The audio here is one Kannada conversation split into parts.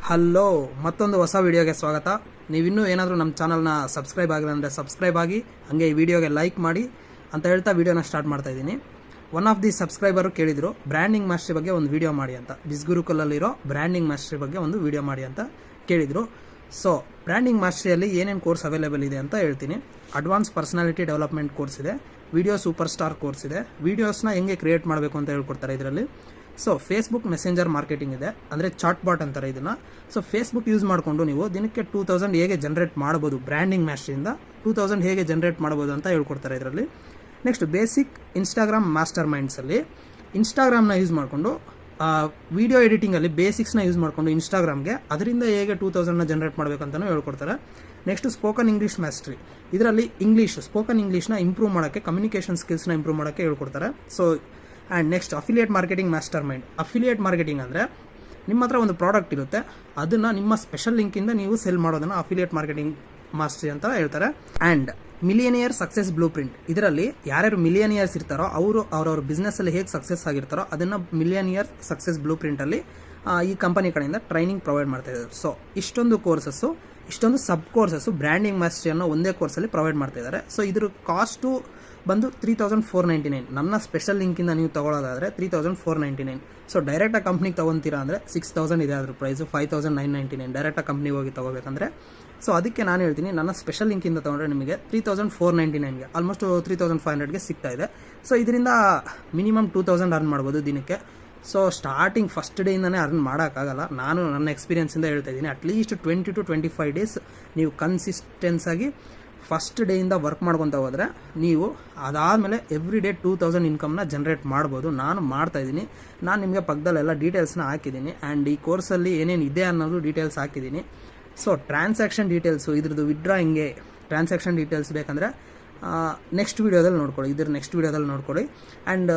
ಹಲೋ, ಮತ್ತೊಂದು ಹೊಸ ವಿಡಿಯೋಗೆ ಸ್ವಾಗತ. ನೀವಿನ್ನೂ ಏನಾದರೂ ನಮ್ಮ ಚಾನಲ್ನ ಸಬ್ಸ್ಕ್ರೈಬ್ ಆಗಿಲ್ಲ ಅಂದರೆ ಸಬ್ಸ್ಕ್ರೈಬ್ ಆಗಿ, ಹಾಗೆ ಈ ವಿಡಿಯೋಗೆ ಲೈಕ್ ಮಾಡಿ ಅಂತ ಹೇಳ್ತಾ ವಿಡಿಯೋನ ಸ್ಟಾರ್ಟ್ ಮಾಡ್ತಾ ಇದ್ದೀನಿ. ಒನ್ ಆಫ್ ದಿ ಸಬ್ಸ್ಕ್ರೈಬರು ಕೇಳಿದರು ಬ್ರ್ಯಾಂಡಿಂಗ್ ಮಾಸ್ಟ್ರಿ ಬಗ್ಗೆ ಒಂದು ವಿಡಿಯೋ ಮಾಡಿ ಅಂತ. ಬಿಸ್ಗುರುಕುಲಲ್ಲಿರೋ ಬ್ರ್ಯಾಂಡಿಂಗ್ ಮಾಸ್ಟ್ರಿ ಬಗ್ಗೆ ಒಂದು ವಿಡಿಯೋ ಮಾಡಿ ಅಂತ ಕೇಳಿದರು. ಸೊ ಬ್ರ್ಯಾಂಡಿಂಗ್ ಮಾಸ್ಟ್ರಿಯಲ್ಲಿ ಏನೇನು ಕೋರ್ಸ್ ಅವೈಲೇಬಲ್ ಇದೆ ಅಂತ ಹೇಳ್ತೀನಿ. ಅಡ್ವಾನ್ಸ್ ಪರ್ಸನಾಲಿಟಿ ಡೆವಲಪ್ಮೆಂಟ್ ಕೋರ್ಸ್ ಇದೆ, ವಿಡಿಯೋ ಸೂಪರ್ ಸ್ಟಾರ್ ಕೋರ್ಸ್ ಇದೆ, ವೀಡಿಯೋಸ್ನ ಹೆಂಗೆ ಕ್ರಿಯೇಟ್ ಮಾಡಬೇಕು ಅಂತ ಹೇಳ್ಕೊಡ್ತಾರೆ ಇದರಲ್ಲಿ. ಸೊ ಫೇಸ್ಬುಕ್ ಮೆಸೆಂಜರ್ ಮಾರ್ಕೆಟಿಂಗ್ ಇದೆ, ಅಂದರೆ ಚಾಟ್ ಬಾಟ್ ಅಂತಾರೆ ಇದನ್ನು. ಸೊ ಫೇಸ್ಬುಕ್ ಯೂಸ್ ಮಾಡಿಕೊಂಡು ನೀವು ದಿನಕ್ಕೆ 2000 ಹೇಗೆ ಜನರೇಟ್ ಮಾಡ್ಬೋದು, ಬ್ರ್ಯಾಂಡಿಂಗ್ ಮಾಸ್ಟ್ರಿಯಿಂದ 2000 ಹೇಗೆ ಜನರೇಟ್ ಮಾಡ್ಬೋದು ಅಂತ ಹೇಳ್ಕೊಡ್ತಾರೆ ಇದರಲ್ಲಿ. ನೆಕ್ಸ್ಟ್ ಬೇಸಿಕ್ ಇನ್ಸ್ಟಾಗ್ರಾಮ್ ಮಾಸ್ಟರ್ ಮೈಂಡ್ಸಲ್ಲಿ ಇನ್ಸ್ಟಾಗ್ರಾಮ್ನ ಯೂಸ್ ಮಾಡಿಕೊಂಡು ವಿಡಿಯೋ ಎಡಿಟಿಂಗಲ್ಲಿ ಬೇಸಿಕ್ಸ್ನ ಯೂಸ್ ಮಾಡಿಕೊಂಡು ಇನ್ಸ್ಟಾಗ್ರಾಮ್ಗೆ ಅದರಿಂದ ಹೇಗೆ 2000ನ ಜನರೇಟ್ ಮಾಡಬೇಕಂತಲೂ ಹೇಳ್ಕೊಡ್ತಾರೆ. ನೆಕ್ಸ್ಟ್ ಸ್ಪೋಕನ್ ಇಂಗ್ಲೀಷ್ ಮಾಸ್ಟ್ರಿ, ಇದರಲ್ಲಿ ಸ್ಪೋಕನ್ ಇಂಗ್ಲೀಷ್ನ ಇಂಪ್ರೂವ್ ಮಾಡೋಕ್ಕೆ, ಕಮ್ಯುನಿಕೇಷನ್ ಸ್ಕಿಲ್ಸ್ನ ಇಂಪ್ರೂವ್ ಮಾಡೋಕ್ಕೆ ಹೇಳ್ಕೊಡ್ತಾರೆ. So and next affiliate marketing mastermind. Affiliate marketing ಅಂದರೆ ನಿಮ್ಮ ಹತ್ರ ಒಂದು ಪ್ರಾಡಕ್ಟ್ ಇರುತ್ತೆ, ಅದನ್ನು ನಿಮ್ಮ ಸ್ಪೆಷಲ್ ಲಿಂಕಿಂದ ನೀವು ಸೆಲ್ ಮಾಡೋದನ್ನು ಅಫಿಲಿಯೇಟ್ ಮಾರ್ಕೆಟಿಂಗ್ ಮಾಸ್ಟ್ರಿ ಅಂತ ಹೇಳ್ತಾರೆ. And millionaire success blue print, ಇದರಲ್ಲಿ ಯಾರ್ಯಾರು ಮಿಲಿಯನಿಯರ್ಸ್ ಇರ್ತಾರೋ ಅವರು ಅವ್ರವ್ರ ಬಿಸ್ನೆಸ್ಸಲ್ಲಿ ಹೇಗೆ ಸಕ್ಸಸ್ ಆಗಿರ್ತಾರೋ ಅದನ್ನು ಮಿಲಿಯನಿಯರ್ ಸಕ್ಸಸ್ ಬ್ಲೂ ಪ್ರಿಂಟಲ್ಲಿ ಈ ಕಂಪನಿ ಕಡೆಯಿಂದ ಟ್ರೈನಿಂಗ್ ಪ್ರೊವೈಡ್ ಮಾಡ್ತಾ ಇದ್ದಾರೆ. ಸೊ ಇಷ್ಟೊಂದು ಕೋರ್ಸಸ್ಸು, ಇಷ್ಟೊಂದು ಸಬ್ ಕೋರ್ಸಸ್ಸು ಬ್ರ್ಯಾಂಡಿಂಗ್ ಮಾಸ್ಟ್ರಿ ಅನ್ನೋ ಒಂದೇ ಕೋರ್ಸಲ್ಲಿ ಪ್ರೊವೈಡ್ ಮಾಡ್ತಾ ಇದ್ದಾರೆ. ಸೊ ಇದ್ರ ಕಾಸ್ಟು ಬಂದು 3499. ನನ್ನ ಸ್ಪೆಷಲ್ ಲಿಂಕಿಂದ ನೀವು ತೊಗೊಳ್ಳೋದಾದರೆ 3499. ಸೊ ಡೈರೆಕ್ಟಾಗಿ ಕಂಪ್ನಿಗೆ ತೊಗೊತೀರಾ ಅಂದರೆ 6000 ಇದೆ ಅದ್ರ ಪ್ರೈಸು, 5999 ಡೈರೆಕ್ಟಾಗಿ ಕಂಪ್ನಿಗೆ ಹೋಗಿ ತೊಗೋಬೇಕಂದ್ರೆ. ಸೊ ಅದಕ್ಕೆ ನಾನು ಹೇಳ್ತೀನಿ, ನನ್ನ ಸ್ಪೆಷಲ್ ಲಿಂಕಿಂದ ತೊಗೊಂಡ್ರೆ ನಿಮಗೆ 3499ಗೆ ಆಲ್ಮೋಸ್ಟ್ 3500ಗೆ ಸಿಗ್ತಾ ಇದೆ. ಸೊ ಇದರಿಂದ ಮಿನಿಮಮ್ 2000 ಅರ್ನ್ ಮಾಡ್ಬೋದು ದಿನಕ್ಕೆ. ಸೊ ಸ್ಟಾರ್ಟಿಂಗ್ ಫಸ್ಟ್ ಡೇಯಿಂದನೇ ಅರ್ನ್ ಮಾಡೋಕ್ಕಾಗಲ್ಲ, ನಾನು ನನ್ನ ಎಕ್ಸ್ಪೀರಿಯನ್ಸಿಂದ ಹೇಳ್ತಾ ಇದ್ದೀನಿ. ಅಟ್ಲೀಸ್ಟ್ 20 to 25 ಡೇಸ್ ನೀವು ಕನ್ಸಿಸ್ಟೆನ್ಸ್ ಆಗಿ ಫಸ್ಟ್ ಡೇಯಿಂದ ವರ್ಕ್ ಮಾಡ್ಕೊತ ಹೋದರೆ ನೀವು ಅದಾದಮೇಲೆ ಎವ್ರಿ ಡೇ 2000 ಇನ್ಕಮ್ನ ಜನ್ರೇಟ್ ಮಾಡ್ಬೋದು. ನಾನು ಮಾಡ್ತಾಯಿದ್ದೀನಿ. ನಾನು ನಿಮಗೆ ಪಕ್ಕದಲ್ಲೆಲ್ಲ ಡೀಟೇಲ್ಸ್ನ ಹಾಕಿದ್ದೀನಿ. ಆ್ಯಂಡ್ ಈ ಕೋರ್ಸಲ್ಲಿ ಏನೇನು ಇದೆ ಅನ್ನೋದು ಡೀಟೇಲ್ಸ್ ಹಾಕಿದ್ದೀನಿ. ಸೊ ಟ್ರಾನ್ಸಾಕ್ಷನ್ ಡೀಟೇಲ್ಸು, ಇದ್ರದ್ದು ವಿಡ್ರಾ ಹಿಂಗೆ ಟ್ರಾನ್ಸಾಕ್ಷನ್ ಡೀಟೇಲ್ಸ್ ಬೇಕಂದರೆ ನೆಕ್ಸ್ಟ್ ವೀಡಿಯೋದಲ್ಲಿ ನೋಡ್ಕೊಳ್ಳಿ, ನೆಕ್ಸ್ಟ್ ವೀಡಿಯೋದಲ್ಲಿ ನೋಡ್ಕೊಳ್ಳಿ. ಆ್ಯಂಡ್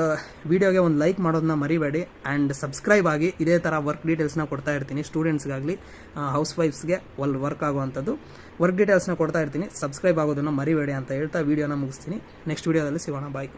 ವೀಡಿಯೋಗೆ ಒಂದು ಲೈಕ್ ಮಾಡೋದನ್ನ ಮರಿಬೇಡಿ. ಆ್ಯಂಡ್ ಸಬ್ಸ್ಕ್ರೈಬ್ ಆಗಿ, ಇದೇ ಥರ ವರ್ಕ್ ಡೀಟೇಲ್ಸ್ನ ಕೊಡ್ತಾ ಇರ್ತೀನಿ ಸ್ಟೂಡೆಂಟ್ಸ್ಗಾಗಲಿ ಹೌಸ್ ವೈಫ್ಸ್ಗೆ ವರ್ಕ್ ಆಗುವಂಥದ್ದು ವರ್ಕ್ ಡೀಟೇಲ್ಸ್ನ ಕೊಡ್ತಾ ಇರ್ತೀನಿ. ಸಬ್ಸ್ಕ್ರೈಬ್ ಆಗೋದನ್ನು ಮರಿಬೇಡಿ ಅಂತ ಹೇಳ್ತಾ ವೀಡಿಯೋನ ಮುಗಿಸ್ತೀನಿ. ನೆಕ್ಸ್ಟ್ ವೀಡಿಯೋದಲ್ಲಿ ಸಿಗೋಣ. ಬಾಯ್.